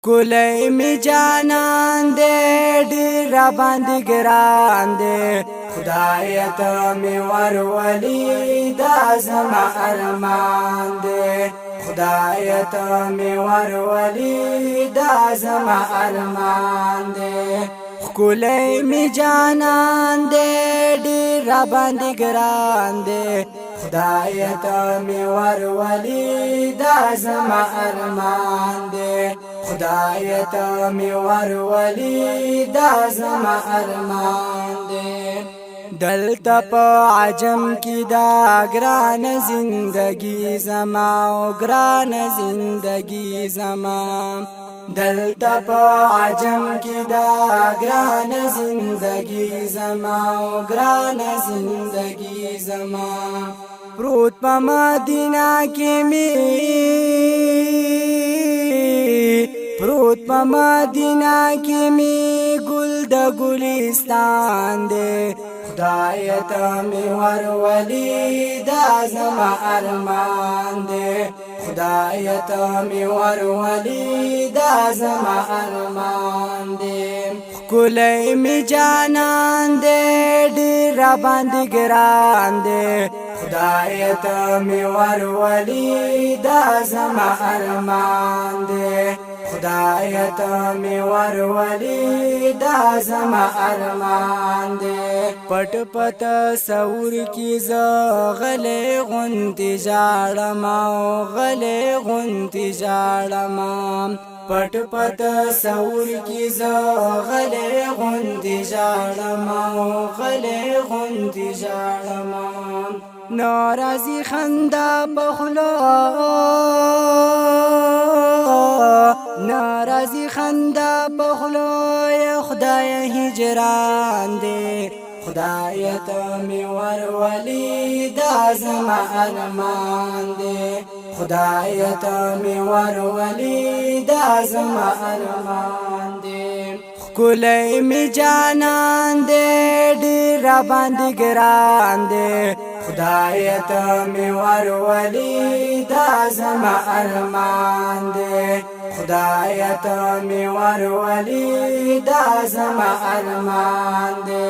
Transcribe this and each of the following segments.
کلی می جانان دے ډیر باندې ګران دے خدای ته می ورولي دا زما ارمان دے خدای ته می ورولي دا زما ارمان دے کلی می جانان دے ډیر باندې ګران دے خدای ته می ورولي دا زما ارمان دے خدای ته می ورولي دا زما ارمان دے دلته په عجم کی دا ګران زندگی زما او ګران زندگی زما دلته په عجم کی دا ګران زندگی زما او ګران زندگی زما پروت په مدینه کې می پروت په مدینه کې می ګل د ګلستان دے خدای ته می ورولي دا زما ارمان دے خدای ته می ورولي دا زما ارمان دے کلی می جانان دے ډیر باندې ګران دے خدای ته می ورولي دا زما ارمان دے خدای ته می ورولي دا زما ارمان دے پټ پټ سور کی ز غلې غونتی جاړم او غلې غونتی جاړم پټ پټ سور کی ز غلې غونتی جاړم او غلې غونتی جاړم ناراضی خندا بخلا ناراضی خندا بخلا یا خدای هجران دے خدای ته می ورولي دا زما ارمان دے خدای ته می ورولي دا زما ارمان دے کلی می جانان دے ډیر باندې ګران دے خدای ته می ورولي دا زما ارمان دے خدای ته می ورولي دا زما ارمان دے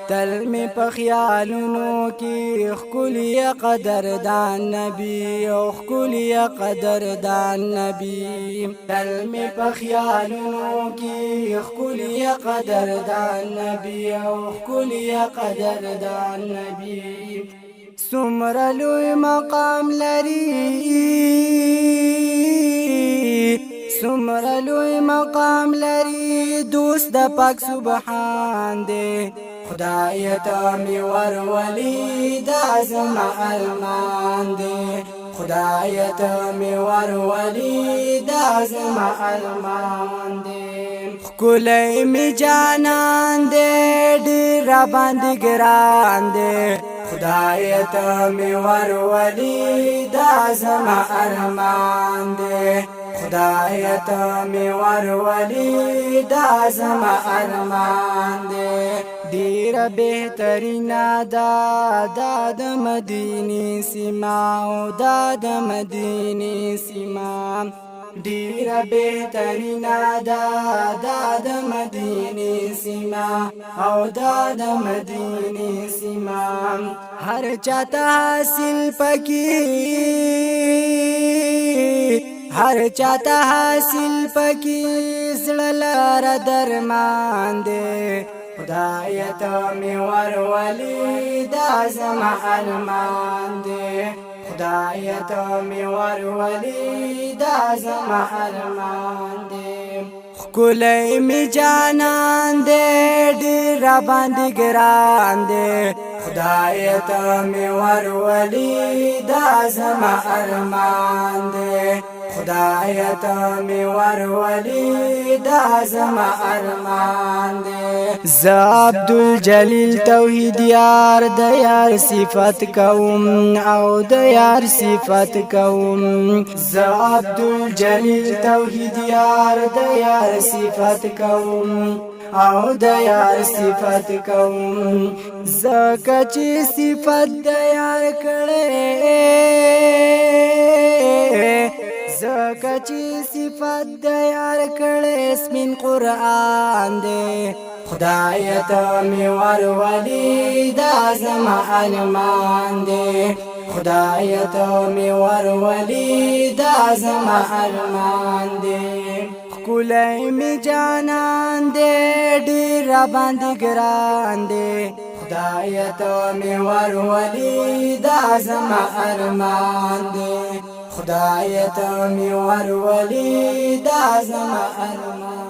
تل می په خیالونو کې ښکلی قدردان نبی او ښکلی قدردان نبی تل می په خیالونو کې ښکلی قدردان نبی او ښکلی قدردان نبی څومره لوی مقام لري څومره لوی مقام لري دوست د پاک سبحان دے خدای ته می ورولي دا زما ارمان دے خدای ته می ورولي دا زما ارمان دے کلی می جانان دے ډیر باندې ګران دے خدای ته می ورولي دا زما ارمان دے خدای ته می ورولي دا زما ارمان دے ډیر بهترین دا د مدینه سیما او دا د مدینه سیما ډیر بهترین دا د مدینه سیما او دا د مدینه سیما هر چاته حاصل پکی هر چاته حاصل پکی زړه لاره درمان دے خدای ته می ورولي دا زما ارمان دے خدای ته می ورولي دا زما ارمان دے کلی می جانان دے ډیر باندې ګران دے خدای ته می ورولي دا زما ارمان دے خدای ته می ورولي دا زما ارمان دے ز عبدالجلیل توحید یار د یار صفت کوم او د یار صفت کوم ز عبدالجلیل توحید یار د یار صفت کوم او د یار صفت کوم زکه چې صفت د یار کړه زکه چې صفت د یار کړه سپین قرآن دے خدای ته می ورولي دا زما ارمان دے خدای ته می ورولي دا زما ارمان دے کولای می جانان دے ډیر باندې ګران دے خدای ته می ورولي دا زما ارمان دے خدای ته می ورولي دا زما ارمان